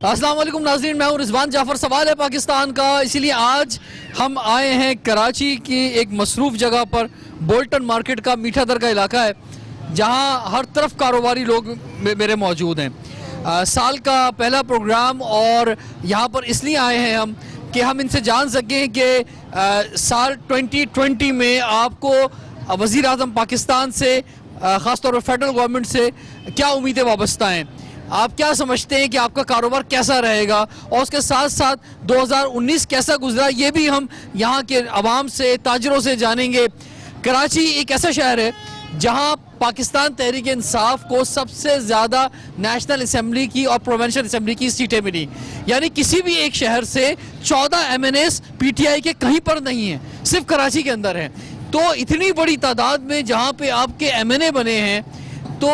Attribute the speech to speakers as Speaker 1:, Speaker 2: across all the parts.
Speaker 1: अस्सलाम वालेकुम नाज़रीन, मैं हूं रिजवान जाफर। सवाल है पाकिस्तान का, इसीलिए आज हम आए हैं कराची की एक मसरूफ़ जगह पर। बोल्टन मार्केट का मीठा दर का इलाका है जहां हर तरफ कारोबारी लोग मेरे मौजूद हैं। साल का पहला प्रोग्राम और यहां पर इसलिए आए हैं हम कि हम इनसे जान सकें कि साल 2020 में आपको वज़ीर आज़म पाकिस्तान से ख़ासतौर पर फेडरल गवर्नमेंट से क्या उम्मीदें वाबस्ता हैं। आप क्या समझते हैं कि आपका कारोबार कैसा रहेगा, और उसके साथ साथ 2019 कैसा गुजरा ये भी हम यहाँ के अवाम से, ताजरों से जानेंगे। कराची एक ऐसा शहर है जहाँ पाकिस्तान तहरीक इंसाफ को सबसे ज़्यादा नेशनल असम्बली की और प्रोविंशियल असम्बली की सीटें मिली, यानी किसी भी एक शहर से 14 MNAs PTI के कहीं पर नहीं हैं, सिर्फ कराची के अंदर हैं। तो इतनी बड़ी तादाद में जहाँ पे आपके MNA बने हैं, तो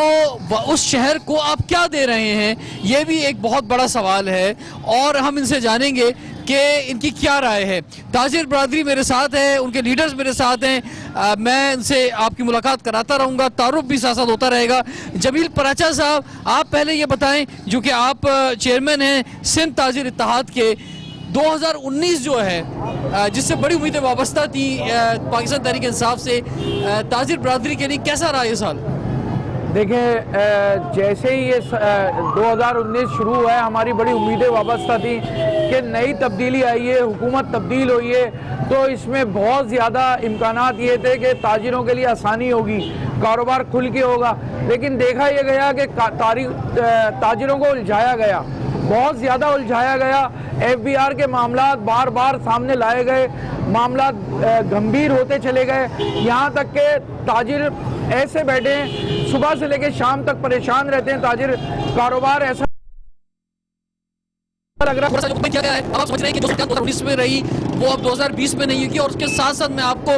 Speaker 1: उस शहर को आप क्या दे रहे हैं, ये भी एक बहुत बड़ा सवाल है और हम इनसे जानेंगे कि इनकी क्या राय है। ताजिर बरादरी मेरे साथ है, उनके लीडर्स मेरे साथ हैं। मैं इनसे आपकी मुलाकात कराता रहूँगा, तारुफ भी साथ साथ होता रहेगा। जमील पराचा साहब, आप पहले ये बताएं, जो कि आप चेयरमैन हैं सिंध ताजिर इत्तेहाद के, 2019 जो है जिससे बड़ी उम्मीदें वाबस्ता थी पाकिस्तान तहरीक इंसाफ से, ताजिर बरादरी के लिए कैसा रहा ये साल?
Speaker 2: देखें, जैसे ही ये 2019 शुरू हुआ है, हमारी बड़ी उम्मीदें वाबस्ता थी कि नई तब्दीली आई है, हुकूमत तब्दील हुई है, तो इसमें बहुत ज़्यादा इम्कानात ये थे कि ताजिरों के लिए आसानी होगी, कारोबार खुल के होगा। लेकिन देखा यह गया कि ताजिरों को उलझाया गया, बहुत ज़्यादा उलझाया गया। FBR के मामला बार बार सामने लाए गए, मामला गंभीर होते चले गए, यहाँ तक के ताजिर ऐसे बैठे हैं सुबह से लेकर शाम तक परेशान रहते हैं। ताजिर कारोबार ऐसा लग रहा है
Speaker 1: जो किया गया है, आप समझ रहे हैं कि 2019 में रही वो अब 2020 में नहीं होगी। और उसके साथ साथ मैं आपको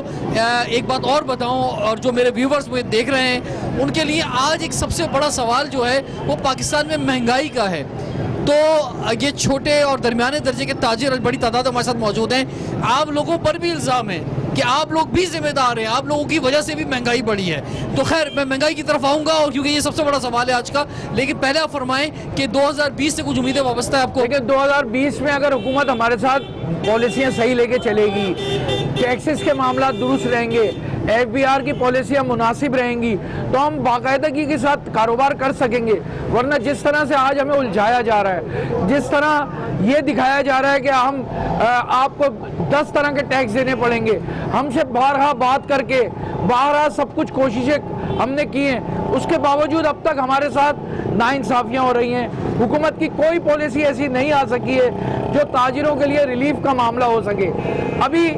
Speaker 1: एक बात और बताऊं, और जो मेरे व्यूवर्स मुझे देख रहे हैं उनके लिए आज एक सबसे बड़ा सवाल जो है वो पाकिस्तान में महंगाई का है। तो ये छोटे और दरमियाने दर्जे के ताजिर बड़ी तादाद हमारे साथ मौजूद हैं। आप लोगों पर भी इल्ज़ाम है कि आप लोग भी जिम्मेदार हैं, आप लोगों की वजह से भी महंगाई बढ़ी है। तो खैर, मैं महंगाई की तरफ आऊँगा, और क्योंकि ये सबसे बड़ा सवाल है आज का। लेकिन पहले आप फरमाएं कि 2020 से कुछ उम्मीदें वाबस्ता है आपको?
Speaker 2: देखिए, 2020 में अगर हुकूमत हमारे साथ पॉलिसियाँ सही लेके चलेगी, टैक्सेस के मामला दुरुस्त रहेंगे, FBR की पॉलिसियाँ मुनासिब रहेंगी, तो हम बाकायदगी के साथ कारोबार कर सकेंगे। वरना जिस तरह से आज हमें उलझाया जा रहा है, जिस तरह ये दिखाया जा रहा है कि हम आपको 10 तरह के टैक्स देने पड़ेंगे, हमसे बारहा बात करके बारहा सब कुछ कोशिशें हमने की हैं, उसके बावजूद अब तक हमारे साथ नाइंसाफियाँ हो रही हैं। हुकूमत की कोई पॉलिसी ऐसी नहीं आ सकी है जो ताजिरों के लिए रिलीफ का मामला हो सके। अभी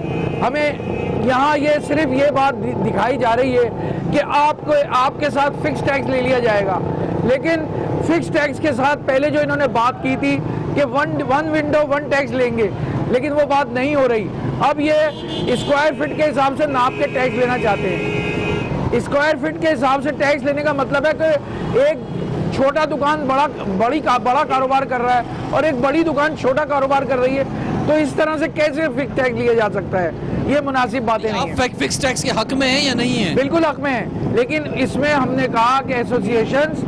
Speaker 2: हमें यहाँ ये सिर्फ ये बात दिखाई जा रही है कि आपके साथ फिक्स टैक्स ले लिया जाएगा, लेकिन फिक्स टैक्स के साथ पहले जो इन्होंने बात की थी कि वन विंडो वन टैक्स लेंगे, लेकिन वो बात नहीं हो रही। अब ये स्क्वायर फीट के हिसाब से नाप के टैक्स लेना चाहते हैं। स्क्वायर फीट के हिसाब से टैक्स लेने का मतलब है कि एक छोटा दुकान बड़ा कारोबार कर रहा है और एक बड़ी दुकान छोटा कारोबार कर रही है, तो इस तरह से कैसे फिक्स टैक्स लिया जा सकता है? ये मुनासिब बातें नहीं है।
Speaker 1: आप फिक्स टैक्स के हक में हैं या नहीं है?
Speaker 2: बिल्कुल हक में है, लेकिन इसमें हमने कहा कि एसोसिएशंस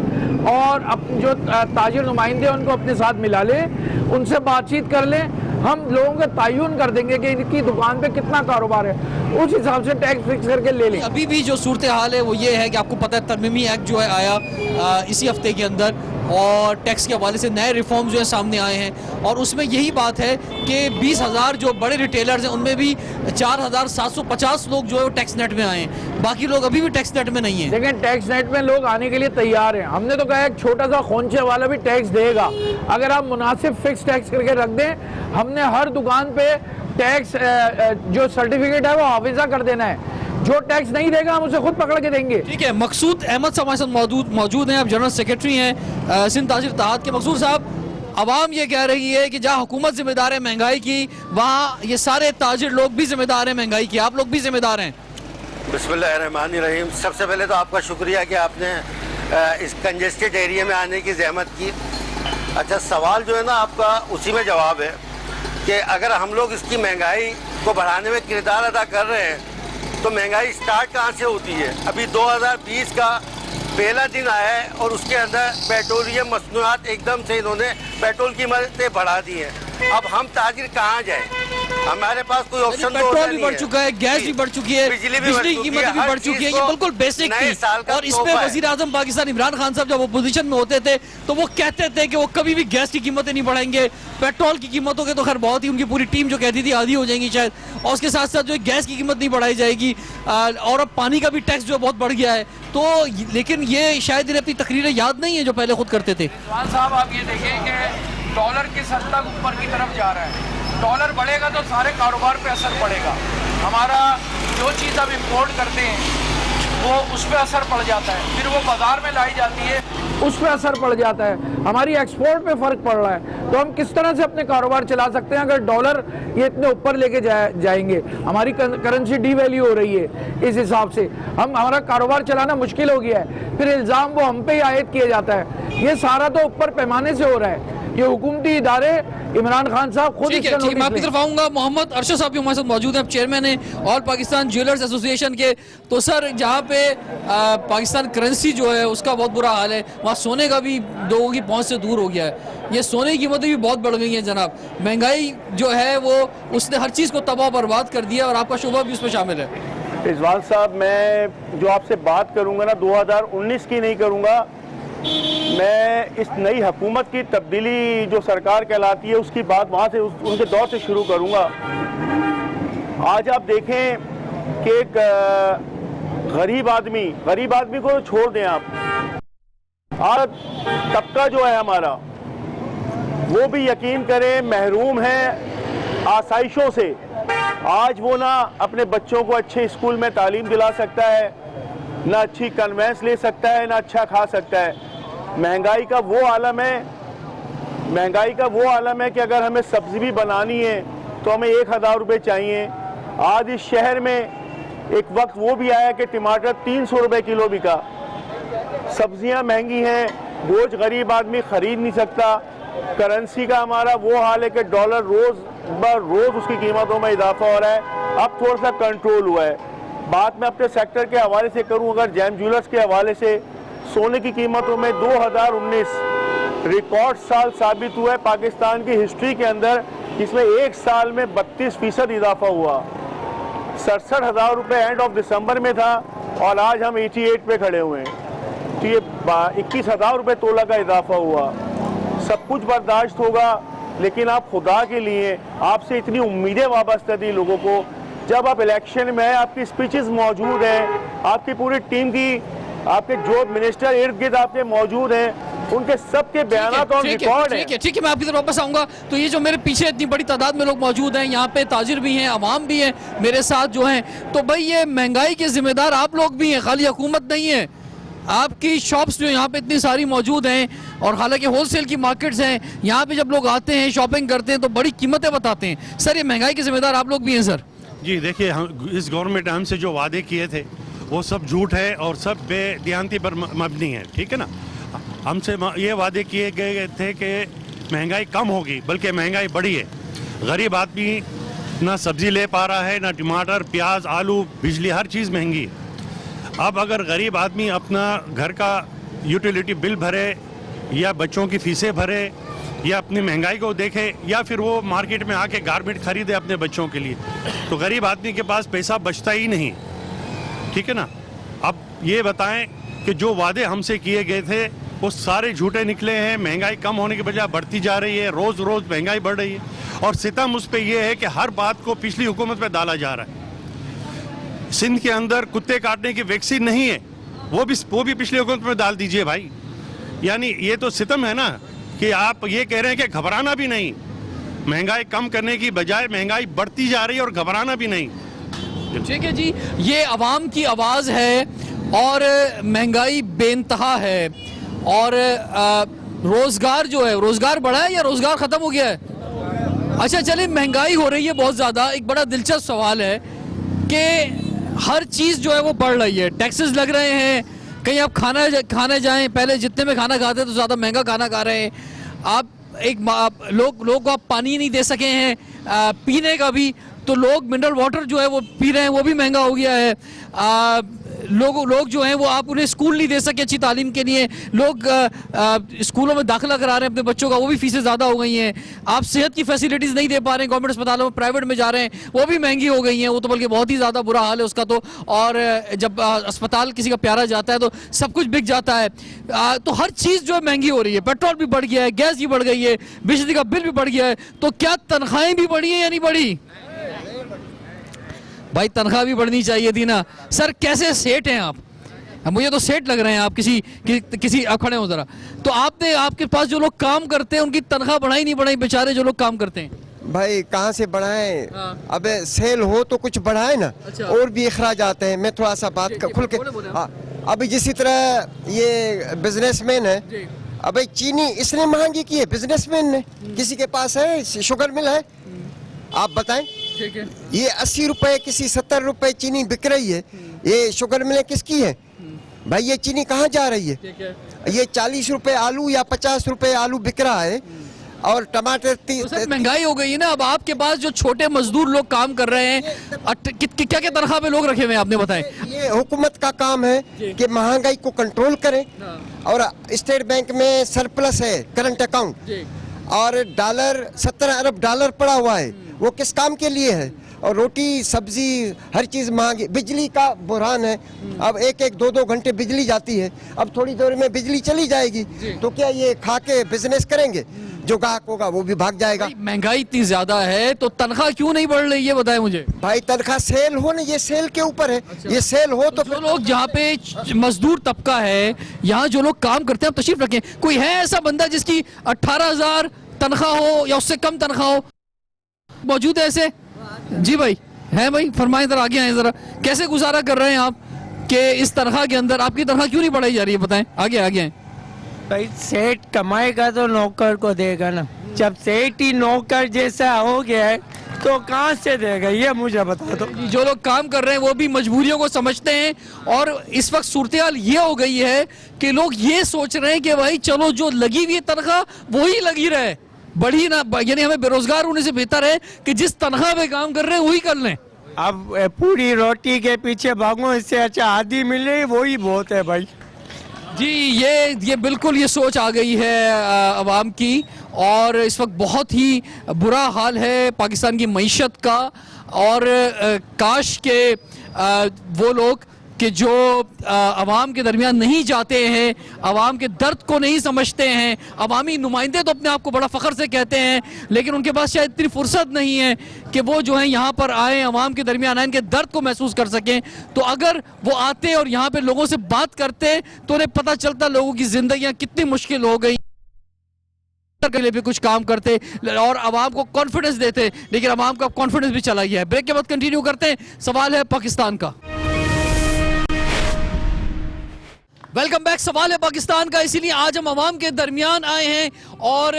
Speaker 2: और जो ताजिर नुमाइंदे उनको अपने साथ मिला लें, उनसे बातचीत कर लें, हम लोगों का तयन कर देंगे कि इनकी दुकान पे कितना कारोबार है, उस हिसाब से टैक्स फिक्स करके ले लें।
Speaker 1: अभी भी जो सूरत हाल है वो ये है कि आपको पता है तरमीमी एक्ट जो है आया इसी हफ्ते के अंदर, और टैक्स के हवाले से नए रिफॉर्म जो है सामने आए हैं, और उसमें यही बात है कि 20,000 जो बड़े रिटेलर्स हैं उनमें भी 4,750 लोग जो है वो टैक्स नेट में आए हैं, बाकी लोग अभी भी टैक्स नेट में नहीं है।
Speaker 2: लेकिन टैक्स नेट में लोग आने के लिए तैयार हैं। हमने तो कहा एक छोटा सा खोंचे वाला भी टैक्स देगा, अगर आप मुनासिब फिक्स टैक्स करके रख दें। हमने हर दुकान पे टैक्स जो सर्टिफिकेट है वो हाफिजा कर देना है, जो टैक्स नहीं देगा हम उसे खुद पकड़ के देंगे।
Speaker 1: ठीक है, मकसूद अहमद साहब हमारे साथ मौजूद हैं, आप जनरल सेक्रेटरी हैं सिंध ताजिर इत्तेहाद के। मकसूद साहब, अवाम ये कह रही है कि जहाँ हुकूमत जिम्मेदार है महंगाई की, वहाँ ये सारे ताजिर लोग भी जिम्मेदार हैं महंगाई की, आप लोग भी जिम्मेदार हैं।
Speaker 3: बिस्मिल्लाहिर्रहमानिर्रहीम। सबसे पहले तो आपका शुक्रिया कि आपने इस कंजेस्टेड एरिया में आने की जहमत की। अच्छा, सवाल जो है ना आपका, उसी में जवाब है कि अगर हम लोग इसकी महंगाई को बढ़ाने में किरदार अदा कर रहे हैं तो महंगाई स्टार्ट कहाँ से होती है? अभी 2020 का पहला दिन आया है और उसके अंदर पेट्रोलियम मसनूआत एकदम से इन्होंने पेट्रोल की कीमतें बढ़ा दी हैं। अब हम ताजिर कहाँ जाएं? हमारे पास कोई ऑप्शन तो
Speaker 1: पेट्रोल
Speaker 3: होता
Speaker 1: भी
Speaker 3: नहीं
Speaker 1: बढ़ चुका है, गैस भी बढ़ चुकी है,
Speaker 3: बिजली
Speaker 1: की कीमत भी बढ़ चुकी है। ये बिल्कुल बेसिक थी। और इसमें वजीर आजम पाकिस्तान इमरान खान साहब जब अपोजिशन में होते थे तो वो कहते थे कि वो कभी भी गैस की कीमतें नहीं बढ़ाएंगे, पेट्रोल की कीमतों के तो खैर बहुत ही, उनकी पूरी टीम जो कहती थी आधी हो जाएंगी शायद, और उसके साथ साथ जो है गैस की कीमत नहीं बढ़ाई जाएगी, और अब पानी का भी टैक्स जो है बहुत बढ़ गया है। तो लेकिन ये शायद इन्हें अपनी तकरीरें याद नहीं है जो पहले खुद करते थे।
Speaker 2: रिजवान साहब, आप ये देखें कि डॉलर किस हद तक ऊपर की तरफ जा रहा है। डॉलर बढ़ेगा तो सारे कारोबार पे असर पड़ेगा। हमारा जो चीज़ हम इंपोर्ट करते हैं वो उस पर असर पड़ जाता है, फिर वो बाजार में लाई जाती है, उस पर असर पड़ जाता है, हमारी एक्सपोर्ट पे फर्क पड़ रहा है। तो हम किस तरह से अपने कारोबार चला सकते हैं अगर डॉलर ये इतने ऊपर लेके जाएंगे? हमारी करेंसी डीवैल्यू हो रही है, इस हिसाब से हमारा कारोबार चलाना मुश्किल हो गया है। फिर इल्ज़ाम वो हम पे ही आयद किया जाता है। ये सारा तो ऊपर पैमाने से हो रहा है। ये हुकूमती इदारे इमरान खान साहब खुद
Speaker 1: ठीक है, मैं आपकी तरफ आऊंगा। मोहम्मद अरशद साहब भी हमारे साथ मौजूद हैं, चेयरमैन है ऑल पाकिस्तान ज्वेलर्स एसोसिएशन के। तो सर, जहाँ पे पाकिस्तान करेंसी जो है उसका बहुत बुरा हाल है, वहाँ सोने का भी लोगों की पहुँच से दूर हो गया है। ये सोने की कीमतें भी बहुत बढ़ गई हैं जनाब। महंगाई जो है वो उसने हर चीज़ को तबाह बर्बाद कर दिया और आपका शुबा भी उसमें शामिल है।
Speaker 4: रिजवान साहब, मैं जो आपसे बात करूँगा ना 2019 की नहीं करूँगा, मैं इस नई हुकूमत की तब्दीली जो सरकार कहलाती है उसकी बात वहाँ से उनके दौर से शुरू करूँगा। आज आप देखें कि एक गरीब आदमी को छोड़ दें आप, आज तबका जो है हमारा वो भी यकीन करें महरूम है आसाइशों से। आज वो ना अपने बच्चों को अच्छे स्कूल में तालीम दिला सकता है, ना अच्छी कन्वेंस ले सकता है, ना अच्छा खा सकता है। महंगाई का वो आलम है कि अगर हमें सब्जी भी बनानी है तो हमें 1000 रुपये चाहिए। आज इस शहर में एक वक्त वो भी आया कि टमाटर 300 रुपये किलो बिका। सब्जियां महंगी हैं, गोश्त गरीब आदमी खरीद नहीं सकता। करेंसी का हमारा वो हाल है कि डॉलर रोज उसकी कीमतों में इजाफा हो रहा है। अब थोड़ा सा कंट्रोल हुआ है। बात मैं अपने सेक्टर के हवाले से करूं, अगर जैम ज्वेलर्स के हवाले से, सोने की कीमतों में 2019 रिकॉर्ड साल साबित हुआ है पाकिस्तान की हिस्ट्री के अंदर, जिसमें एक साल में 32% इजाफा हुआ। 67,000 रुपये एंड ऑफ दिसंबर में था और आज हम 88 पे खड़े हुए हैं। तो ये 21,000 रुपये तोला का इजाफा हुआ। सब कुछ बर्दाश्त होगा, लेकिन आप खुदा के लिए, आपसे इतनी उम्मीदें वाबस्ता थी लोगों को। जब आप इलेक्शन में, आपकी स्पीचेस मौजूद हैं, आपकी पूरी टीम की, आपके जो मिनिस्टर इर्द गिर्द आपके मौजूद हैं, उनके सबके बयान ऑन रिकॉर्ड है।
Speaker 1: ठीक है, मैं आपकी तरफ वापस आऊंगा। तो ये जो मेरे पीछे इतनी बड़ी तादाद में लोग मौजूद हैं, यहाँ पे ताजिर भी हैं, अवाम भी हैं मेरे साथ जो हैं, तो भाई ये महंगाई के जिम्मेदार आप लोग भी हैं, खाली हुकूमत नहीं है। आपकी शॉप्स जो यहाँ पे इतनी सारी मौजूद हैं, और हालांकि होलसेल की मार्केट्स हैं, यहाँ पे जब लोग आते हैं शॉपिंग करते हैं तो बड़ी कीमतें बताते हैं। सर, ये महंगाई के जिम्मेदार आप लोग भी हैं सर?
Speaker 5: जी देखिए, हम इस गवर्नमेंट हमसे जो वादे किए थे वो सब झूठ है और सब बेदियानती पर मबनी है, ठीक है ना। हमसे ये वादे किए गए थे कि महंगाई कम होगी, बल्कि महंगाई बढ़ी है। गरीब आदमी ना सब्जी ले पा रहा है, ना टमाटर, प्याज, आलू, बिजली, हर चीज़ महंगी है। अब अगर गरीब आदमी अपना घर का यूटिलिटी बिल भरे या बच्चों की फीसें भरे या अपनी महंगाई को देखे या फिर वो मार्केट में आके गारमेंट खरीदे अपने बच्चों के लिए, तो गरीब आदमी के पास पैसा बचता ही नहीं, ठीक है ना। अब ये बताएं कि जो वादे हमसे किए गए थे वो सारे झूठे निकले हैं। महंगाई कम होने के बजाय बढ़ती जा रही है, रोज़ रोज़ महंगाई बढ़ रही है। और सितम उस पर यह है कि हर बात को पिछली हुकूमत पे डाला जा रहा है। सिंध के अंदर कुत्ते काटने की वैक्सीन नहीं है, वो भी पिछली हुकूमत में डाल दीजिए भाई। यानी ये तो सितम है ना कि आप ये कह रहे हैं कि घबराना भी नहीं। महंगाई कम करने की बजाय महंगाई बढ़ती जा रही है और घबराना भी नहीं।
Speaker 1: ठीक है जी, ये अवाम की आवाज़ है और महंगाई बेइंतहा है। और रोज़गार जो है, रोज़गार बढ़ा है या रोज़गार ख़त्म हो गया है? अच्छा चलिए, महंगाई हो रही है बहुत ज़्यादा। एक बड़ा दिलचस्प सवाल है कि हर चीज़ जो है वो बढ़ रही है, टैक्सेस लग रहे हैं। कहीं आप खाने जाएं, पहले जितने में खाना खाते तो ज़्यादा महंगा खाना खा रहे हैं आप। लोग को आप पानी नहीं दे सके हैं पीने का भी, तो लोग मिनरल वाटर जो है वो पी रहे हैं, वो भी महंगा हो गया है। लोग जो हैं वो आप उन्हें स्कूल नहीं दे सके अच्छी तालीम के लिए, लोग स्कूलों में दाखिला करा रहे हैं अपने बच्चों का, वो भी फीसें ज़्यादा हो गई हैं। आप सेहत की फैसिलिटीज़ नहीं दे पा रहे हैं, गवर्नमेंट अस्पतालों में प्राइवेट में जा रहे हैं, वो भी महंगी हो गई हैं, वो तो बल्कि बहुत ही ज़्यादा बुरा हाल है उसका तो। और जब अस्पताल किसी का प्यारा जाता है तो सब कुछ बिक जाता है। तो हर चीज़ जो है महंगी हो रही है, पेट्रोल भी बढ़ गया है, गैस भी बढ़ गई है, बिजली का बिल भी बढ़ गया है। तो क्या तनख्वाहें भी बढ़ी हैं या नहीं बढ़ी? भाई तनख्वाह भी बढ़नी चाहिए थी ना। सर कैसे सेठ हैं आप? मुझे तो सेठ लग रहे हैं आप, किसी आप खड़े हो जरा। तो आपके पास जो लोग काम करते हैं उनकी तनख्वाह बढ़ाई नहीं बढ़ाई, बेचारे जो लोग काम करते हैं?
Speaker 6: भाई कहाँ से बढ़ाएं?
Speaker 1: हाँ।
Speaker 6: अबे सेल हो तो कुछ बढ़ाए ना।
Speaker 1: अच्छा।
Speaker 6: और भी अखराज आते हैं। मैं थोड़ा सा बात खुल के,
Speaker 1: बोले।
Speaker 6: हाँ, अभी जिसी तरह ये बिजनेसमैन है,
Speaker 1: जी।
Speaker 6: अबे चीनी इसने महंगी की है बिजनेसमैन ने। किसी के पास है शुगर मिल है? आप बताएं।
Speaker 1: ठीक है।
Speaker 6: ये 80 रुपए, किसी 70 रुपए चीनी बिक रही है। ये शुगर मिलें किसकी है भाई? ये चीनी कहाँ जा रही है?
Speaker 1: ठीक है।
Speaker 6: ये 40 रुपए आलू या 50 रुपए आलू बिक रहा है, और टमाटर
Speaker 1: तो सर महंगाई हो गई है ना। अब आपके पास जो छोटे मजदूर लोग काम कर रहे हैं, क्या क्या तनख्वाह पे लोग रखे हुए हैं आपने बताएं?
Speaker 6: ये हुकूमत का काम है कि महंगाई को कंट्रोल करें। और स्टेट बैंक में सरप्लस है करंट अकाउंट, और डॉलर 17 अरब डॉलर पड़ा हुआ है। वो किस काम के लिए है? और रोटी सब्जी हर चीज महंगी। बिजली का बुरहान है, अब एक 2 घंटे बिजली जाती है। अब थोड़ी देर में बिजली चली जाएगी, तो क्या ये खा के बिजनेस करेंगे? जो ग्राहक होगा वो भी भाग जाएगा।
Speaker 1: महंगाई इतनी ज्यादा है तो तनख्वाह क्यों नहीं बढ़ रही है, बताएं मुझे।
Speaker 6: भाई तनख्वाह सेल हो ना, ये सेल के ऊपर है। ये सेल हो तो
Speaker 1: जो लोग जहाँ पे मजदूर तबका है, यहाँ जो लोग काम करते हैं, आप तशरीफ रखें, कोई है ऐसा बंदा जिसकी 18,000 तनख्वाह हो या उससे कम तनख्वाह हो? मौजूद है ऐसे? जी भाई है भाई, फरमाएं जरा, आगे आए जरा। कैसे गुजारा कर रहे हैं आप कि इस तनख्वाह के अंदर? आपकी तनख्वाह क्यों नहीं बढ़ाई जा रही है, बताएं। आगे आए।
Speaker 7: भाई सेठ कमाएगा तो नौकर को देगा ना। जब सेठ ही नौकर जैसा हो गया है तो कहाँ से देगा, ये मुझे बता दो।
Speaker 1: जो लोग काम कर रहे हैं वो भी मजबूरियों को समझते हैं, और इस वक्त सूरत हाल ये हो गई है कि लोग ये सोच रहे हैं कि भाई चलो जो लगी हुई तनख्वाह वही लगी रहे, बढ़ी ना। यानी हमें बेरोजगार होने से बेहतर है कि जिस तनख्वाह पे काम कर रहे हैं वही कर लें।
Speaker 7: अब पूरी रोटी के पीछे भागो, इससे अच्छा आधी मिले वही बहुत है भाई।
Speaker 1: जी ये बिल्कुल ये सोच आ गई है अवाम की, और इस वक्त बहुत ही बुरा हाल है पाकिस्तान की मईशत का। और काश के वो लोग कि जो अवाम के दरमियान नहीं जाते हैं, अवाम के दर्द को नहीं समझते हैं। अवामी नुमाइंदे तो अपने आप को बड़ा फ़ख्र से कहते हैं, लेकिन उनके पास शायद इतनी फुर्सत नहीं है कि वो जो है यहाँ पर आए, अवाम के दरमियान आए, इनके दर्द को महसूस कर सकें। तो अगर वो आते और यहाँ पे लोगों से बात करते तो उन्हें पता चलता लोगों की ज़िंदगियाँ कितनी मुश्किल हो गई के लिए भी कुछ काम करते और आवाम को कॉन्फिडेंस देते, लेकिन आवाम का कॉन्फिडेंस भी चला गया है। ब्रेक के बाद कंटिन्यू करते हैं। सवाल है पाकिस्तान का। Welcome back. सवाल है पाकिस्तान का, इसीलिए आज हम आवाम के दरमियान आए हैं और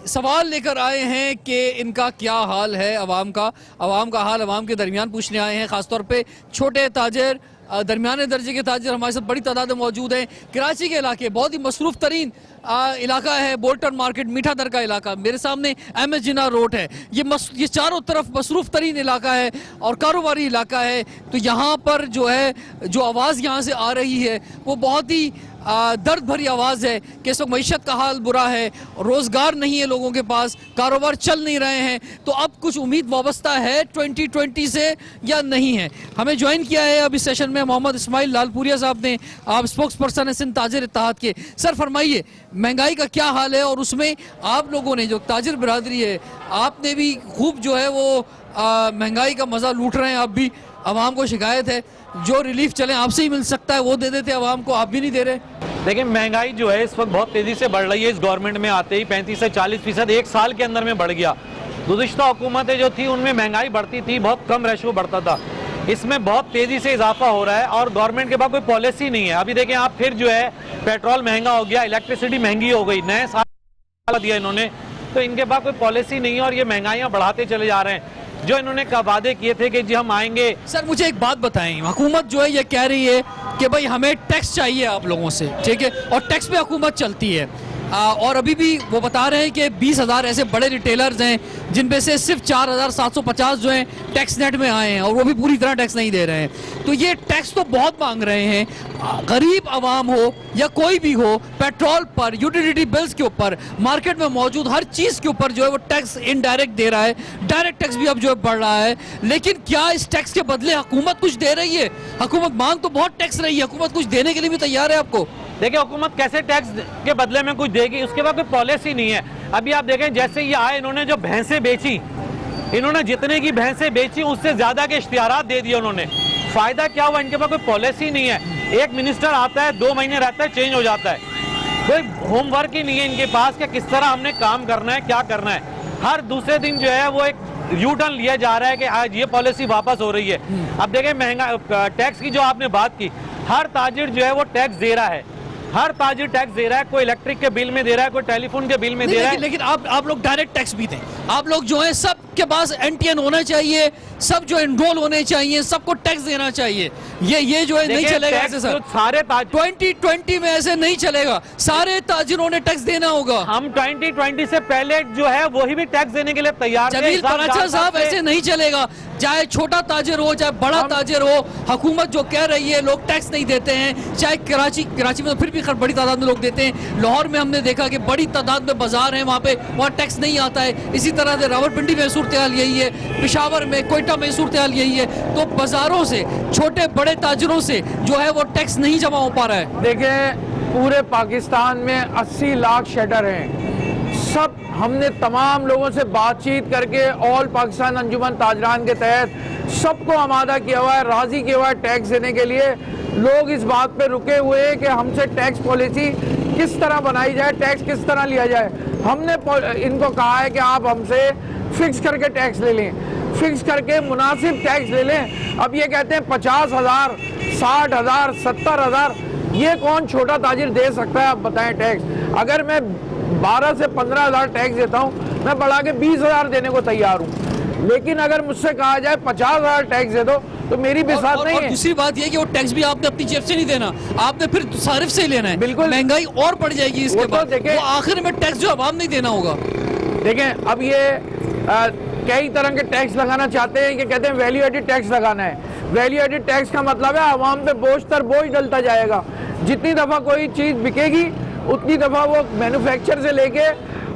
Speaker 1: सवाल लेकर आए हैं कि इनका क्या हाल है। आवाम का हाल आवाम के दरमियान पूछने आए हैं। खासतौर पे छोटे ताजर, दरमियाने दर्जे के ताजर हमारे साथ बड़ी तादाद में मौजूद हैं। कराची के इलाके बहुत ही मसरूफ़ तरीन इलाका है, बोल्टन मार्केट, मीठा दर का इलाका। मेरे सामने एम एस जिन्ना रोड है। ये चारों तरफ मसरूफ़ तरीन इलाका है और कारोबारी इलाका है। तो यहाँ पर जो है, जो आवाज़ यहाँ से आ रही है वो बहुत ही दर्द भरी आवाज़ है कि इस वक्त मईशत का हाल बुरा है, रोज़गार नहीं है लोगों के पास, कारोबार चल नहीं रहे हैं। तो अब कुछ उम्मीद वाबस्ता है 2020 से या नहीं है। हमें ज्वाइन किया है अभी सेशन में मोहम्मद इस्माइल लालपुरिया साहब ने, आप स्पोक्स पर्सन है सिंध ताजिर इत्तेहाद के। सर फरमाइए, महंगाई का क्या हाल है और उसमें आप लोगों ने, जो ताजिर बिरादरी है, आपने भी खूब जो है वो महंगाई का मज़ा लूट रहे हैं। आप भी, आवाम को शिकायत है जो रिलीफ चले आपसे ही मिल सकता है वो दे देते आवाम को, आप भी नहीं दे रहे।
Speaker 8: देखिए महंगाई जो है इस वक्त बहुत तेज़ी से बढ़ रही है। इस गवर्नमेंट में आते ही 35 से 40% एक साल के अंदर में बढ़ गया। गुज़िश्ता हुकूमतें जो थी उनमें महंगाई बढ़ती थी, बहुत कम रेशो बढ़ता था। इसमें बहुत तेज़ी से इजाफा हो रहा है और गवर्नमेंट के पास कोई पॉलिसी नहीं है। अभी देखें आप, फिर जो है पेट्रोल महंगा हो गया, इलेक्ट्रिसिटी महंगी हो गई, नए साल दिया इन्होंने, तो इनके पास कोई पॉलिसी नहीं है और ये महंगाइयाँ बढ़ाते चले जा रहे हैं। जो इन्होंने वादे किए थे कि जी हम आएंगे।
Speaker 1: सर मुझे एक बात बताएं, हुकूमत जो है ये कह रही है कि भाई हमें टैक्स चाहिए आप लोगों से, ठीक है, और टैक्स पे हुकूमत चलती है। और अभी भी वो बता रहे हैं कि 20,000 ऐसे बड़े रिटेलर्स हैं जिनमें से सिर्फ 4,750 जो हैं टैक्स नेट में आए हैं और वो भी पूरी तरह टैक्स नहीं दे रहे हैं। तो ये टैक्स तो बहुत मांग रहे हैं। गरीब आवाम हो या कोई भी हो, पेट्रोल पर, यूटिलिटी बिल्स के ऊपर, मार्केट में मौजूद हर चीज़ के ऊपर जो है वो टैक्स इनडायरेक्ट दे रहा है। डायरेक्ट टैक्स भी अब जो है बढ़ रहा है। लेकिन क्या इस टैक्स के बदले हुकूमत कुछ दे रही है? हुकूमत मांग तो बहुत टैक्स रही है, हुकूमत कुछ देने के लिए भी तैयार है आपको?
Speaker 8: देखिए, हुकूमत कैसे टैक्स के बदले में कुछ देगी, उसके बाद कोई पॉलिसी नहीं है। अभी आप देखें, जैसे ये आए, इन्होंने जो भैंसें बेची, इन्होंने जितने की भैंसें बेची उससे ज्यादा के इश्तिहारात दे दिए उन्होंने। फायदा क्या हुआ? इनके पास कोई पॉलिसी नहीं है। एक मिनिस्टर आता है, 2 महीने रहता है, चेंज हो जाता है। कोई होमवर्क ही नहीं है इनके पास कि किस तरह हमने काम करना है, क्या करना है। हर दूसरे दिन जो है वो एक यू टर्न लिया जा रहा है कि आज ये पॉलिसी वापस हो रही है। अब देखें, महंगा टैक्स की जो आपने बात की, हर ताजिर जो है वो टैक्स दे रहा है। हर ताजिर टैक्स दे रहा है। कोई इलेक्ट्रिक के बिल में दे रहा है, कोई टेलीफोन के बिल में दे रहा है।
Speaker 1: लेकिन आप लोग डायरेक्ट टैक्स भी दें। आप लोग जो है सबके पास एनटीएन होना चाहिए, सब जो एनरोल होने चाहिए, सबको टैक्स देना चाहिए। ये जो है नहीं चलेगा ऐसे सर।
Speaker 8: सारे
Speaker 1: 2020 में ऐसे नहीं चलेगा। सारे ताजिरों ने टैक्स देना होगा।
Speaker 8: हम 2020 से पहले जो है वही भी टैक्स देने के लिए तैयार थे।
Speaker 1: जमील पराचा साहब, ऐसे नहीं चलेगा। चाहे छोटा ताजिर हो, चाहे बड़ा ताजिर हो, हुकूमत जो कह रही है लोग टैक्स नहीं देते हैं। चाहे कराची में तो फिर भी बड़ी तादाद में लोग देते हैं। लाहौर में हमने देखा कि बड़ी तादाद में बाजार हैं, वहाँ टैक्स नहीं आता है। इसी तरह से रावलपिंडी में सूरत हाल यही है, पेशावर में, कोयटा में सूरत हाल यही है। तो बाजारों से, छोटे बड़े ताजिरों से जो है वो टैक्स नहीं जमा हो पा रहा है।
Speaker 2: देखिए, पूरे पाकिस्तान में 80 लाख शटर हैं। सब हमने तमाम लोगों से बातचीत करके ऑल पाकिस्तान अंजुमन ताजरान के तहत सबको आमादा किया हुआ है, राजी किया हुआ है टैक्स देने के लिए। लोग इस बात पे रुके हुए हैं कि हमसे टैक्स पॉलिसी किस तरह बनाई जाए, टैक्स किस तरह लिया जाए। हमने इनको कहा है कि आप हमसे फिक्स करके टैक्स ले लें, फिक्स करके मुनासिब टैक्स ले लें। अब ये कहते हैं 50,000, 60,000, 70,000, ये कौन छोटा ताजिर दे सकता है? आप बताएं टैक्स। अगर मैं 12 से 15,000 टैक्स देता हूँ, मैं बढ़ा के 20,000 देने को तैयार हूँ। लेकिन अगर मुझसे कहा जाए 50,000 टैक्स दे दो तो मेरी भी साथ नहीं है।
Speaker 1: दूसरी बात यह कि वो टैक्स भी आपने अपनी जेब से नहीं देना, आपने फिर सारिफ से ही लेना है।
Speaker 2: बिल्कुल,
Speaker 1: महंगाई और बढ़ जाएगी इसके बाद।
Speaker 2: वो
Speaker 1: आखिर में टैक्स जो आवाम नहीं देना होगा।
Speaker 2: देखें, अब ये कई तरह के टैक्स लगाना चाहते हैं कि कहते हैं वैल्यू एडिड टैक्स लगाना है। वैल्यू एडिड टैक्स का मतलब है आवाम पे बोझ तर बोझ डलता जाएगा। जितनी दफ़ा कोई चीज़ बिकेगी उतनी दफ़ा वो मैन्युफैक्चर से लेके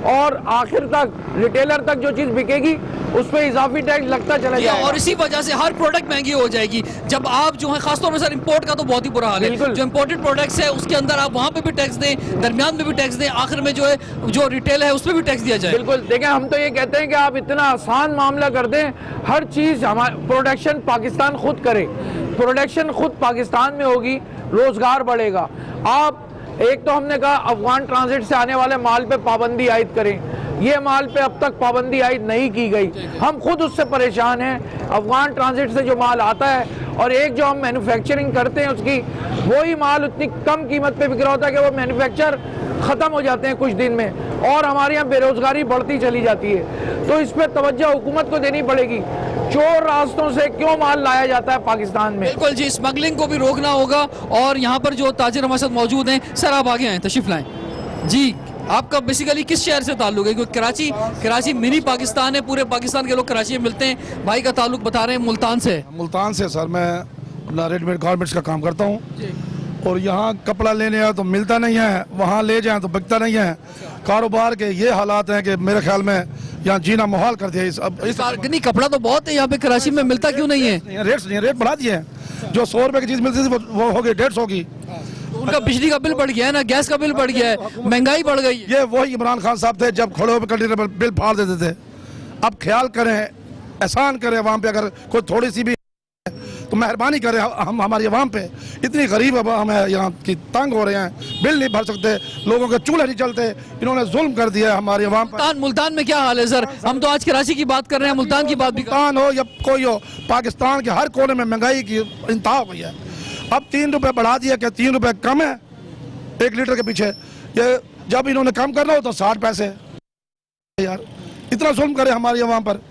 Speaker 2: और आखिर तक रिटेलर तक जो चीज़ बिकेगी उस पर इजाफी टैक्स लगता चला जाएगा।
Speaker 1: और इसी वजह से हर प्रोडक्ट महंगी हो जाएगी। जब आप जो है, खासतौर पर सर इंपोर्ट का तो बहुत ही बुरा हाल है। जो इंपोर्टेड प्रोडक्ट्स है उसके अंदर आप वहाँ पे भी टैक्स दें, दरमियान में भी टैक्स दें, आखिर में जो है जो रिटेल है उस पर भी टैक्स दिया जाए।
Speaker 2: बिल्कुल, देखें, हम तो ये कहते हैं कि आप इतना आसान मामला कर दें, हर चीज़ हमारा प्रोडक्शन पाकिस्तान खुद करे। प्रोडक्शन खुद पाकिस्तान में होगी, रोजगार बढ़ेगा। आप एक तो हमने कहा अफगान ट्रांजिट से आने वाले माल पे पाबंदी आयद करें। ये माल पे अब तक पाबंदी आयद नहीं की गई, हम खुद उससे परेशान हैं। अफगान ट्रांजिट से जो माल आता है और एक जो हम मैन्युफैक्चरिंग करते हैं उसकी, वही माल उतनी कम कीमत पे बिक रहा होता है कि वो मैन्युफैक्चर ख़त्म हो जाते हैं कुछ दिन में और हमारे यहाँ बेरोजगारी बढ़ती चली जाती है। तो इस पर तवज्जो हुकूमत को देनी पड़ेगी। चोर रास्तों से क्यों माल लाया जाता है पाकिस्तान में?
Speaker 1: बिल्कुल जी, स्मगलिंग को भी रोकना होगा। और यहाँ पर जो ताजिर हमारे साथ मौजूद हैं, सर आप आगे आए, तशरीफ लाएं जी। आपका बेसिकली किस शहर से ताल्लुक है? क्योंकि कराची मिनी पाकिस्तान है, पूरे पाकिस्तान के लोग कराची में मिलते हैं। भाई का ताल्लुक बता रहे हैं मुल्तान से।
Speaker 9: मुल्तान से सर, मैं अपना रेडीमेड गारमेंट्स का काम करता हूँ और यहाँ कपड़ा लेने आए तो मिलता नहीं है, वहाँ ले जाएं तो बिकता नहीं है। कारोबार के ये हालात हैं कि मेरे ख्याल में यहाँ जीना मुहाल कर दिया।
Speaker 1: नहीं, कपड़ा तो बहुत है यहाँ पे, कराची में मिलता क्यों नहीं है?
Speaker 9: रेट बढ़ा दिए हैं। जो 100 रुपए की चीज़ मिलती थी वो हो गई 150 की।
Speaker 1: उनका बिजली का बिल बढ़ गया है ना, गैस का बिल बढ़ गया है, महंगाई बढ़ गई है।
Speaker 9: ये वही इमरान खान साहब थे जब खड़े होकर कंटेनर पर बिल फाड़ देते थे। अब ख्याल करें, एहसान करें वहाँ पे, अगर कोई थोड़ी सी भी तो मेहरबानी करें। हम हमारी आवाम पे इतनी गरीब हम यहाँ की तंग हो रहे हैं, बिल नहीं भर सकते, लोगों के चूल्हे नहीं चलते, इन्होंने जुल्म कर दिया हमारी आवाम पर।
Speaker 1: मुल्तान में क्या हाल है सर? हम तो आज कराची की बात कर रहे हैं, मुल्तान की बात भी।
Speaker 9: मुल्तान हो या कोई हो, पाकिस्तान के हर कोने में महंगाई की इंतहा हो गई है। अब 3 रुपये बढ़ा दिया कि 3 रुपये कम है 1 लीटर के पीछे। ये जब इन्होंने कम करना हो तो 60 पैसे। यार इतना जुल्म करे हमारी आवाम पर,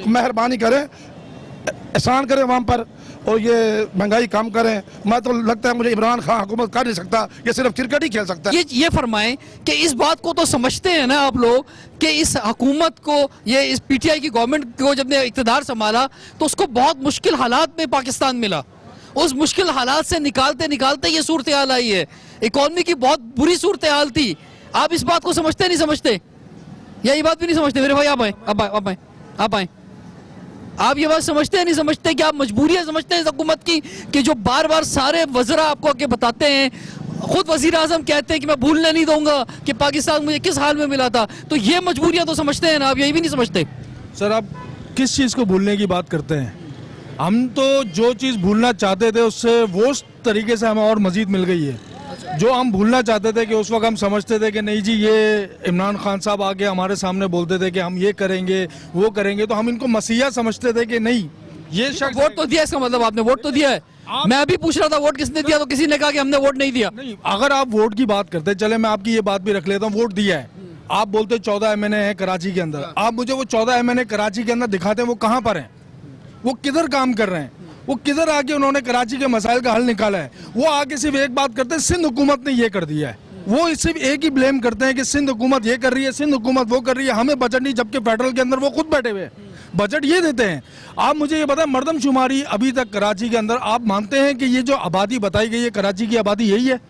Speaker 9: मेहरबानी करें, एहसान करें आवाम पर। और ये महंगाई कम करें। मैं तो लगता है मुझे इमरान खान हुकूमत कर नहीं सकता, ये सिर्फ क्रिकेट ही खेल सकता है।
Speaker 1: ये फरमाएं कि इस बात को तो समझते हैं ना आप लोग कि इस हुकूमत को, ये इस पीटीआई की गवर्नमेंट को जब ने इक़्तिदार संभाला तो उसको बहुत मुश्किल हालात में पाकिस्तान मिला। उस मुश्किल हालात से निकालते निकालते ये सूरत हाल आई है। इकॉनमी की बहुत बुरी सूरत हाल थी। आप इस बात को समझते नहीं समझते, या ये बात भी नहीं समझते? मेरे भाई आप आए, आप आए। आप ये बात समझते हैं नहीं समझते कि आप मजबूरियां समझते हैं इस हुकूमत की कि जो बार बार सारे वज़रा आपको आके बताते हैं, खुद वज़ीर आज़म कहते हैं कि मैं भूलने नहीं दूंगा कि पाकिस्तान मुझे किस हाल में मिला था, तो ये मजबूरियां तो समझते हैं ना आप, यही भी नहीं समझते?
Speaker 10: सर आप किस चीज़ को भूलने की बात करते हैं? हम तो जो चीज़ भूलना चाहते थे उससे वो तरीके से हमें और मज़ीद मिल गई है। जो हम भूलना चाहते थे कि उस वक्त हम समझते थे कि नहीं जी ये इमरान खान साहब आके हमारे सामने बोलते थे कि हम ये करेंगे वो करेंगे, तो हम इनको मसीहा समझते थे कि नहीं ये शख्स
Speaker 1: वोट तो दिया, इसका मतलब आपने वोट तो दिया है। मैं अभी पूछ रहा था वोट किसने दिया, तो किसी ने कहा कि हमने वोट नहीं दिया।
Speaker 10: नहीं, अगर आप वोट की बात करते, चले मैं आपकी ये बात भी रख लेता हूँ, वोट दिया है। आप बोलते 14 MNA है कराची के अंदर, आप मुझे वो 14 MNA कराची के अंदर दिखाते हैं वो कहाँ पर हैं, वो किधर काम कर रहे हैं, वो किधर आके उन्होंने कराची के मसाइल का हल निकाला है? वो आके सिर्फ एक बात करते हैं, सिंध हुकूमत ने ये कर दिया है। वो सिर्फ एक ही ब्लेम करते हैं कि सिंध हुकूमत ये कर रही है, सिंध हुकूमत वो कर रही है, हमें बजट नहीं, जबकि फेडरल के अंदर वो खुद बैठे हुए बजट ये देते हैं। आप मुझे ये बताएं, मर्दमशुमारी अभी तक कराची के अंदर आप मानते हैं कि ये जो आबादी बताई गई है कराची की आबादी यही है?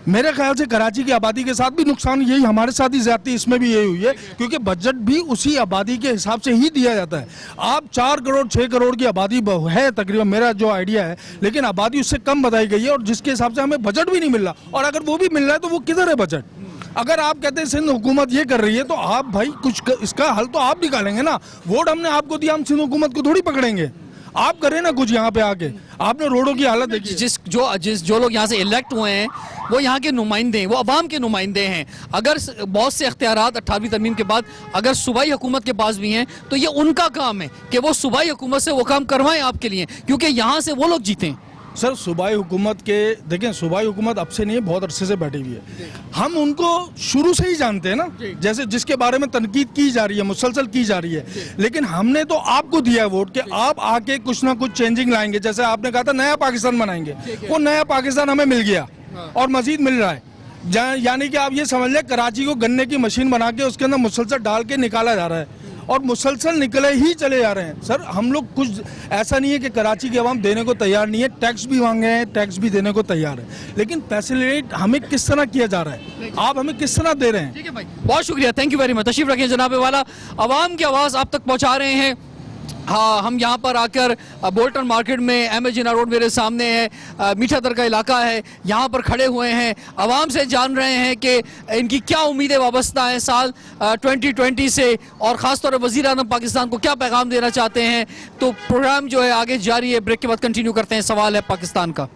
Speaker 10: मेरे ख्याल से कराची की आबादी के साथ भी नुकसान यही, हमारे साथ ही ज्यादती इसमें भी यही हुई है, क्योंकि बजट भी उसी आबादी के हिसाब से ही दिया जाता है। आप 4 करोड़ 6 करोड़ की आबादी है तकरीबन, मेरा जो आइडिया है, लेकिन आबादी उससे कम बताई गई है और जिसके हिसाब से हमें बजट भी नहीं मिल रहा। और अगर वो भी मिल रहा है तो वो किधर है बजट? अगर आप कहते हैं सिंध हुकूमत ये कर रही है तो आप भाई कुछ इसका हल तो आप निकालेंगे ना। वोट हमने आपको दिया, हम सिंध हुकूमत को थोड़ी पकड़ेंगे। आप करें ना कुछ यहाँ पे आके। आपने रोडों की हालत देखी,
Speaker 1: जो लोग यहाँ से इलेक्ट हुए हैं वो यहाँ के नुमाइंदे हैं, वो अवाम के नुमाइंदे हैं। अगर बहुत से इख्तियारात 18वीं तरमीम के बाद अगर सूबाई हुकूमत के पास भी हैं तो ये उनका काम है कि वो सूबाई हुकूमत से वो काम करवाएं आपके लिए, क्योंकि यहाँ से वो लोग जीते हैं।
Speaker 10: सर सूबाई हुकूमत के देखें, सूबाई हुकूमत अब से नहीं है, बहुत अरसे से बैठी हुई है। हम उनको शुरू से ही जानते हैं ना, जैसे जिसके बारे में तनकीद की जा रही है, मुसलसल की जा रही है, लेकिन हमने तो आपको दिया है वोट कि आप आके कुछ ना कुछ चेंजिंग लाएंगे। जैसे आपने कहा था नया पाकिस्तान बनाएंगे, वो नया पाकिस्तान हमें मिल गया और मजीद मिल रहा है। यानी कि आप ये समझ लें कराची को गन्ने की मशीन बना के उसके अंदर मुसलसल डाल के निकाला जा रहा है और मुसलसल निकले ही चले जा रहे हैं। सर हम लोग कुछ ऐसा नहीं है कि कराची की आवाम देने को तैयार नहीं है, टैक्स भी मांगे हैं, टैक्स भी देने को तैयार है, लेकिन फैसिलिटेट हमें किस तरह किया जा रहा है, आप हमें किस तरह दे रहे हैं?
Speaker 1: ठीक है भाई, बहुत शुक्रिया, थैंक यू वेरी मच। तशरीफ रखें जनाब वाला, आवाम की आवाज़ आप तक पहुँचा रहे हैं। हाँ, हम यहाँ पर आकर बोल्टन मार्केट में एम ए जिन्ना रोड मेरे सामने है, मीठा दर का इलाका है, यहाँ पर खड़े हुए हैं, आवाम से जान रहे हैं कि इनकी क्या उम्मीदें वाबस्ता हैं साल 2020 से, और ख़ास तौर पर वज़ीर आज़म पाकिस्तान को क्या पैगाम देना चाहते हैं। तो प्रोग्राम जो है आगे जारी है, ब्रेक के बाद कंटिन्यू करते हैं। सवाल है पाकिस्तान का।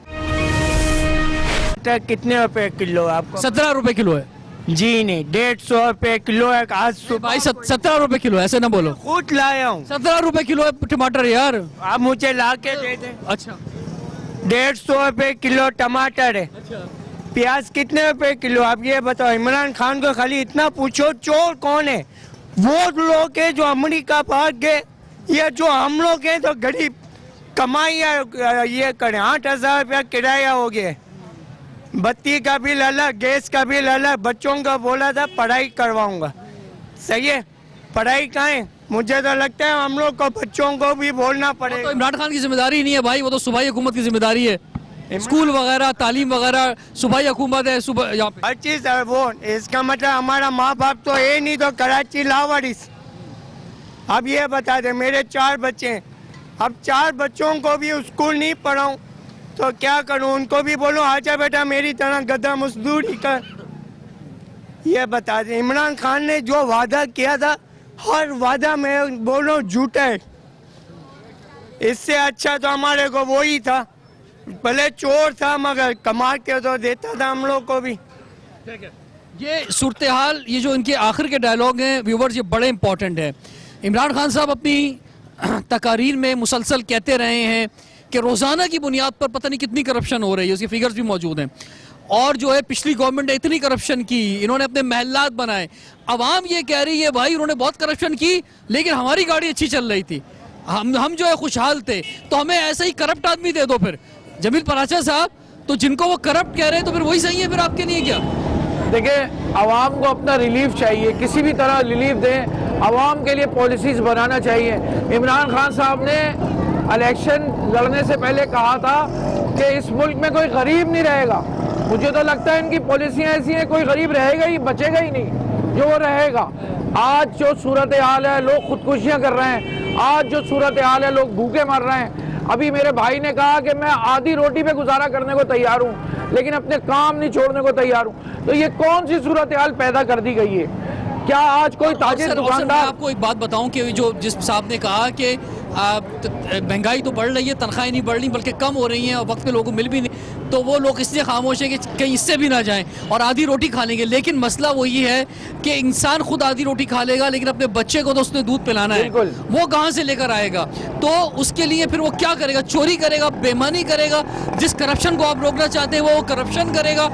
Speaker 7: कितने रुपए किलो आपको?
Speaker 1: 17 रुपये किलो है
Speaker 7: जी नहीं, 150 रुपए किलो है। आज सुबह
Speaker 1: भाई 17 रुपये किलो, ऐसे ना बोलो।
Speaker 7: खुद लाया हूँ।
Speaker 1: 17 रुपये किलो है टमाटर यार।
Speaker 7: आप मुझे ला के दे दें।
Speaker 1: अच्छा,
Speaker 7: 150 रुपए किलो टमाटर है। प्याज कितने रुपए किलो? आप ये बताओ। इमरान खान को खाली इतना पूछो चोर कौन है? वो लोग हैं जो अमेरिका भाग गए, या जो हम लोग हैं तो गरीब कमाई ये करें। 8,000 रुपया किराया हो गया, बत्ती का बिल अलग, गैस का बिल अलग। बच्चों को बोला था पढ़ाई करवाऊंगा, सही है, पढ़ाई कहाँ है? मुझे तो लगता है हम लोग को बच्चों को भी बोलना पड़ेगा।
Speaker 1: तो इमरान खान की जिम्मेदारी नहीं है भाई, वो तो सूबाई हुकूमत की जिम्मेदारी है। स्कूल वगैरह, तालीम वगैरह सूबाई हुकूमत है। सुबह यहाँ पे
Speaker 7: हर चीज है वो। इसका मतलब हमारा माँ बाप तो है नहीं, तो कराची लावारिस। अब ये बता दे, मेरे 4 बच्चे हैं, अब 4 बच्चों को भी स्कूल नहीं पढ़ाऊं तो क्या करूं? उनको भी बोलूं आजा बेटा मेरी तरह गधा मजदूरी कर। ये बता दे, इमरान खान ने जो वादा किया था, हर वादा में बोलो झूठा है। इससे अच्छा तो हमारे को वो ही था, भले चोर था मगर कमा के तो देता था हम लोग को भी।
Speaker 1: ये सूरत हाल, ये जो इनके आखिर के डायलॉग हैं व्यूवर्स, ये बड़े इंपॉर्टेंट है। इमरान खान साहब अपनी तकारीर में मुसलसल कहते रहे हैं कि रोज़ाना की बुनियाद पर पता नहीं कितनी करप्शन हो रही है, उसकी फिगर्स भी मौजूद हैं। और जो है पिछली गवर्नमेंट ने इतनी करप्शन की, इन्होंने अपने महल्लात बनाए। अवाम ये कह रही है भाई उन्होंने बहुत करप्शन की लेकिन हमारी गाड़ी अच्छी चल रही थी। हम जो है खुशहाल थे, तो हमें ऐसा ही करप्ट आदमी दे दो फिर। जमील पराचा साहब, तो जिनको वो करप्ट कह रहे हैं तो फिर वही सही है फिर आपके लिए क्या?
Speaker 2: देखिए, आवाम को अपना रिलीफ चाहिए, किसी भी तरह रिलीफ दें, आवाम के लिए पॉलिसीज बनाना चाहिए। इमरान खान साहब ने इलेक्शन लड़ने से पहले कहा था कि इस मुल्क में कोई गरीब नहीं रहेगा। मुझे तो लगता है इनकी पॉलिसियाँ ऐसी हैं, कोई गरीब रहेगा ही, बचेगा ही नहीं, जो वो रहेगा। आज जो सूरत हाल है, लोग खुदकुशियाँ कर रहे हैं, आज जो सूरत हाल है, लोग भूखे मर रहे हैं। अभी मेरे भाई ने कहा कि मैं आधी रोटी पे गुजारा करने को तैयार हूँ, लेकिन अपने काम नहीं छोड़ने को तैयार हूँ। तो ये कौन सी सूरत हाल पैदा कर दी गई है? क्या आज कोई ताजिर
Speaker 1: मैं
Speaker 2: दुकानदार?
Speaker 1: आपको एक बात बताऊं कि जो जिस साहब ने कहा कि महंगाई तो बढ़ रही है, तनख्वाहें नहीं बढ़ रही बल्कि कम हो रही हैं और वक्त पे लोगों को मिल भी नहीं, तो वो लोग इसलिए खामोश है कि कहीं इससे भी ना जाएं और आधी रोटी खा लेंगे। लेकिन मसला वही है कि इंसान खुद आधी रोटी खा लेगा, लेकिन अपने बच्चे को तो उसने दूध पिलाना है, वो कहाँ से लेकर आएगा? तो उसके लिए फिर वो क्या करेगा? चोरी करेगा, बेईमानी करेगा, जिस करप्शन को आप रोकना चाहते हैं वो करप्शन करेगा,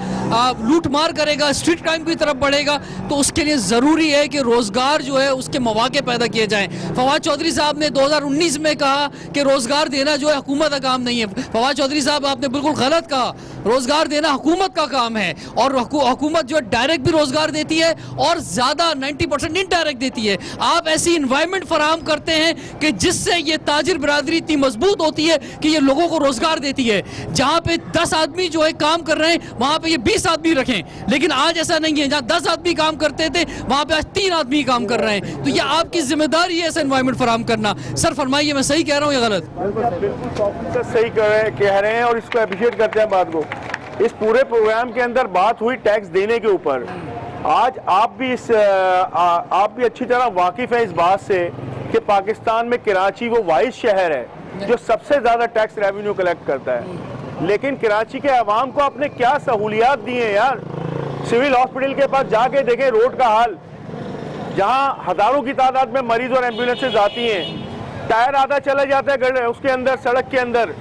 Speaker 1: लूट मार करेगा, स्ट्रीट क्राइम की तरफ बढ़ेगा। तो उसके लिए ज़रूरी है कि रोज़गार जो है उसके मौके पैदा किए जाएँ। फवाद चौधरी साहब ने 2019 में कहा कि रोज़गार देना जो है हुकूमत का काम नहीं है। फवाद चौधरी साहब, आपने बिल्कुल गलत कहा, रोजगार देना हुकूमत का काम है और हुकूमत जो है डायरेक्ट भी रोजगार देती है और ज्यादा 90% इनडायरेक्ट देती है। आप ऐसी इन्वायरमेंट फराहम करते हैं कि जिससे ये ताजिर बिरादरी इतनी मजबूत होती है कि ये लोगों को रोजगार देती है। जहां पे 10 आदमी जो है काम कर रहे हैं वहां पे ये 20 आदमी रखें, लेकिन आज ऐसा नहीं है। जहां 10 आदमी काम करते थे वहां पे आज 3 आदमी काम कर रहे हैं। तो ये आपकी जिम्मेदारी है ऐसा इन्वायरमेंट फराहम करना। सर फरमाइए, मैं सही कह रहा हूँ या गलत?
Speaker 4: बिल्कुल सही कह रहे हैं और इसको अप्रिशिएट करते हैं बात को। इस पूरे प्रोग्राम के अंदर बात हुई टैक्स देने के ऊपर। आज आप भी अच्छी तरह वाकिफ है इस बात से कि पाकिस्तान में कराची वो वाहिद शहर है जो सबसे ज्यादा टैक्स रेवेन्यू कलेक्ट करता है। लेकिन कराची के अवाम को आपने क्या सहूलियात दी हैं यार? सिविल हॉस्पिटल के पास जाके देखें रोड का हाल, जहां हजारों की तादाद में मरीज और एम्बुलेंसेज आती हैं, टायर आधा चला जाता है उसके अंदर, सड़क के अंदर।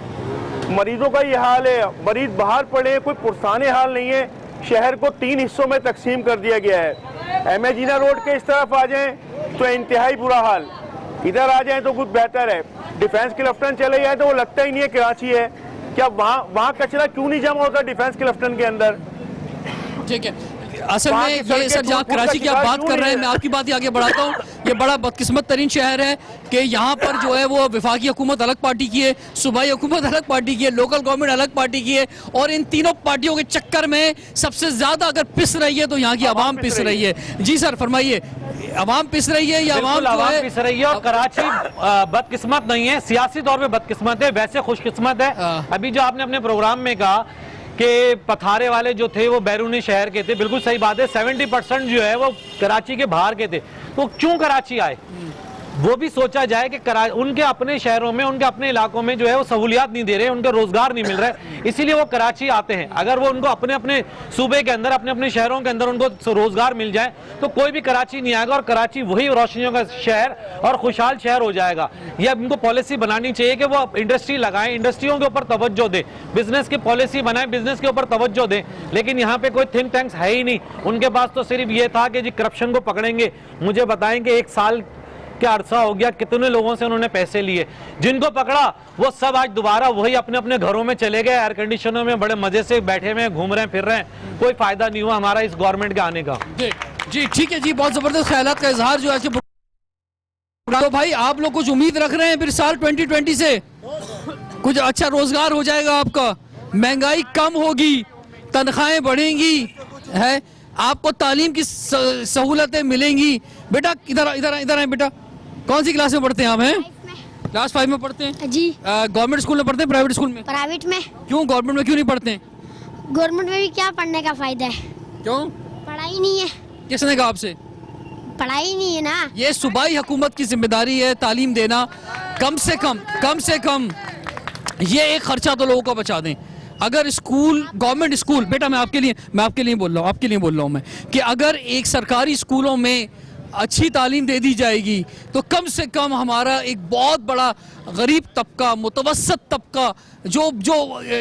Speaker 4: मरीजों का ये हाल है, मरीज बाहर पड़े, कोई पुरसाने हाल नहीं है। शहर को 3 हिस्सों में तकसीम कर दिया गया है। एम ए जीना रोड के इस तरफ आ जाएं तो इंतहाई बुरा हाल, इधर आ जाएं तो कुछ बेहतर है। डिफेंस क्लफ्टन चले जाए तो वो लगता ही नहीं है कराची है। क्या वहाँ कचरा क्यों नहीं जमा होता डिफेंस क्लफ्टन के अंदर?
Speaker 1: ठीक है, असल में ये सर जहाँ कराची की आप बात कर रहे हैं, मैं आपकी बात ही आगे बढ़ाता हूँ। ये बड़ा बदकिस्मत तरीन शहर है कि यहाँ पर जो है वो वफाकी हुकूमत अलग पार्टी की है, सूबाई हुकूमत अलग पार्टी की है, लोकल गवर्नमेंट अलग पार्टी की है, और इन तीनों पार्टियों के चक्कर में सबसे ज्यादा अगर पिस रही है तो यहाँ की आवाम पिस रही है। जी सर फरमाइए, आवाम पिस रही है या आवाम
Speaker 8: पिस रही है? और कराची बदकिस्मत नहीं है, सियासी तौर पे बदकिस्मत है, वैसे खुशकिस्मत है। अभी जो आपने अपने प्रोग्राम में कहा कि पथारे वाले जो थे वो बैरूनी शहर के थे, बिल्कुल सही बात है। 70% जो है वो कराची के बाहर के थे। तो क्यों कराची आए वो भी सोचा जाए कि उनके अपने शहरों में, उनके अपने इलाकों में जो है वो सहूलियात नहीं दे रहे, उनको रोजगार नहीं मिल रहा है, इसीलिए वो कराची आते हैं। अगर वो उनको अपने अपने सूबे के अंदर, अपने अपने शहरों के अंदर उनको रोजगार मिल जाए तो कोई भी कराची नहीं आएगा और कराची वही रोशनियों का शहर और खुशहाल शहर हो जाएगा। ये इनको पॉलिसी बनानी चाहिए कि वो इंडस्ट्री लगाएं, इंडस्ट्रियों के ऊपर तवज्जो दे, बिजनेस की पॉलिसी बनाएं, बिजनेस के ऊपर तवज्जो दें। लेकिन यहाँ पे कोई थिंक टैंक्स है ही नहीं। उनके पास तो सिर्फ ये था कि जी करप्शन को पकड़ेंगे। मुझे बताएं कि 1 साल क्या अरसा हो गया, कितने लोगों से उन्होंने पैसे लिए? जिनको पकड़ा वो सब आज दोबारा वही अपने अपने घरों में चले गए, एयर कंडीशनर में बड़े मजे से बैठे हुए घूम रहे हैं, फिर रहे हैं। कोई फायदा नहीं हुआ हमारा इस गवर्नमेंट के आने का।
Speaker 1: जी ठीक है जी, बहुत जबरदस्त ख्यालात का इजहार जो है। तो भाई आप लोग कुछ उम्मीद रख रहे हैं फिर साल 2020 से कुछ अच्छा रोजगार हो जाएगा आपका, महंगाई कम होगी, तनख्वाहें बढ़ेंगी, है आपको तालीम की सहूलतें मिलेंगी? बेटा इधर इधर इधर है बेटा, कौन सी क्लास में पढ़ते हैं आप? हैं क्लास 5 में पढ़ते हैं
Speaker 11: जी।
Speaker 1: गवर्नमेंट स्कूल में पढ़ते हैं प्राइवेट स्कूल में?
Speaker 11: प्राइवेट में।
Speaker 1: क्यों गवर्नमेंट में क्यों नहीं पढ़ते हैं?
Speaker 11: गवर्नमेंट में भी क्या पढ़ने का फायदा है?
Speaker 1: क्यों?
Speaker 11: पढ़ाई नहीं है।
Speaker 1: किसने कहा आपसे?
Speaker 11: पढ़ाई नहीं है ना।
Speaker 1: ये सूबाई हुकूमत की जिम्मेदारी है तालीम देना। कम से कम ये एक खर्चा तो लोगों का बचा दें। अगर स्कूल, गवर्नमेंट स्कूल, बेटा मैं आपके लिए बोल रहा हूँ मैं कि अगर एक सरकारी स्कूलों में अच्छी तालीम दे दी जाएगी तो कम से कम हमारा एक बहुत बड़ा गरीब तबका, मुतवसत तबका, जो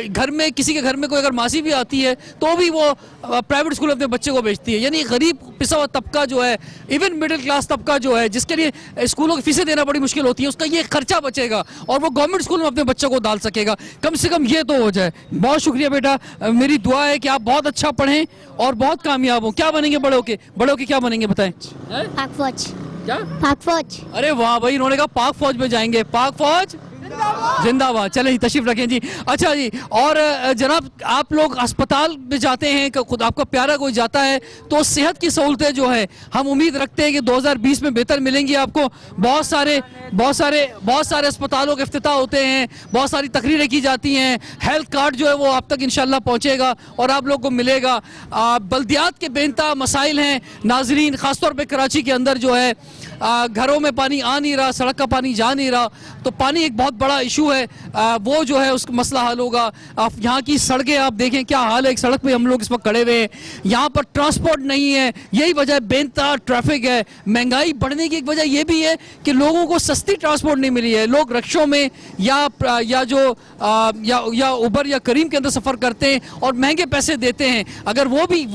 Speaker 1: घर में किसी के घर में कोई अगर मासी भी आती है तो भी वो प्राइवेट स्कूल अपने बच्चे को भेजती है, यानी गरीब पिसा हुआ तबका जो है, इवन मिडिल क्लास तबका जो है, जिसके लिए स्कूलों की फीसें देना बड़ी मुश्किल होती है, उसका ये खर्चा बचेगा और वो गवर्नमेंट स्कूल में अपने बच्चों को डाल सकेगा। कम से कम ये तो हो जाए। बहुत शुक्रिया बेटा, मेरी दुआ है कि आप बहुत अच्छा पढ़ें और बहुत कामयाब हो। क्या बनेंगे बड़े होके? बड़े होके क्या बनेंगे बताएं?
Speaker 11: पाक फौज।
Speaker 1: क्या?
Speaker 11: पाक फौज।
Speaker 1: अरे वाह भाई, इन्होंने कहा पाक फौज में जाएंगे। पाक फौज जिंदाबाद। चले जी, तशरीफ रखें जी। अच्छा जी, और जनाब आप लोग अस्पताल में जाते हैं, खुद आपका प्यारा कोई जाता है, तो सेहत की सहूलतें जो है हम उम्मीद रखते हैं कि 2020 में बेहतर मिलेंगी आपको। बहुत सारे अस्पतालों के इफ्तिताह होते हैं, बहुत सारी तकरीरें की जाती हैं, हेल्थ कार्ड जो है वो आप तक इंशाल्लाह पहुंचेगा और आप लोग को मिलेगा। बल्दियात के बेनता मसाइल हैं नाजरीन, खासतौर पर कराची के अंदर जो है घरों में पानी आ नहीं रहा, सड़क का पानी जा नहीं रहा, तो पानी एक बहुत बड़ा इशू है। वो जो है उसका मसला हल होगा। आप यहाँ की सड़कें आप देखें क्या हाल है, एक सड़क पे हम लोग इस वक्त खड़े हुए हैं, यहाँ पर ट्रांसपोर्ट नहीं है, यही वजह बेनता ट्रैफिक है। महंगाई बढ़ने की एक वजह यह भी है कि लोगों को सस्ती ट्रांसपोर्ट नहीं मिली है। लोग रिक्शों में या उबर या करीम के अंदर सफ़र करते हैं और महंगे पैसे देते हैं। अगर वो भी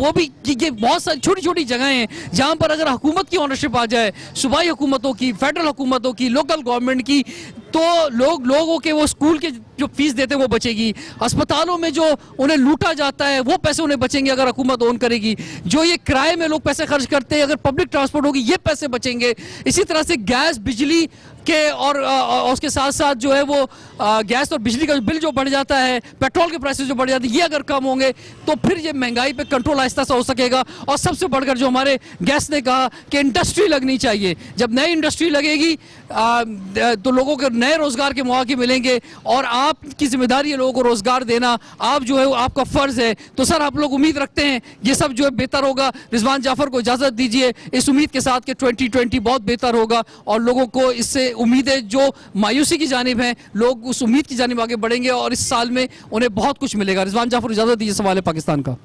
Speaker 1: ये बहुत सारी छोटी छोटी जगहें हैं जहाँ पर अगर हुकूमत की ओनरशिप आ जाए, सूबाई हुकूमतों की, फेडरल हुकूमतों की, लोकल गवर्नमेंट की, तो लोगों के वो स्कूल के जो फीस देते हैं वो बचेगी। अस्पतालों में जो उन्हें लूटा जाता है वो पैसे उन्हें बचेंगे अगर हुकूमत ओन करेगी। जो ये किराए में लोग पैसे खर्च करते हैं, अगर पब्लिक ट्रांसपोर्ट होगी ये पैसे बचेंगे। इसी तरह से गैस बिजली के और उसके साथ साथ जो है वो गैस और बिजली का बिल जो बढ़ जाता है, पेट्रोल के प्राइसेस जो बढ़ जाते हैं, ये अगर कम होंगे तो फिर ये महंगाई पे कंट्रोल आहिस्ता सा हो सकेगा। और सबसे बढ़कर जो हमारे गेस्ट ने कहा कि इंडस्ट्री लगनी चाहिए। जब नई इंडस्ट्री लगेगी तो लोगों को नए रोजगार के मौके मिलेंगे और आपकी जिम्मेदारी है लोगों को रोजगार देना। आप जो है आपका फर्ज है। तो सर आप लोग उम्मीद रखते हैं ये सब जो है बेहतर होगा। रिजवान जाफर को इजाजत दीजिए इस उम्मीद के साथ कि 2020 बहुत बेहतर होगा और लोगों को इससे उम्मीदें जो मायूसी की जानिब हैं, लोग उस उम्मीद की जानिब आगे बढ़ेंगे और इस साल में उन्हें बहुत कुछ मिलेगा। रिजवान जाफर इजाजत दीजिए सवाल पाकिस्तान का।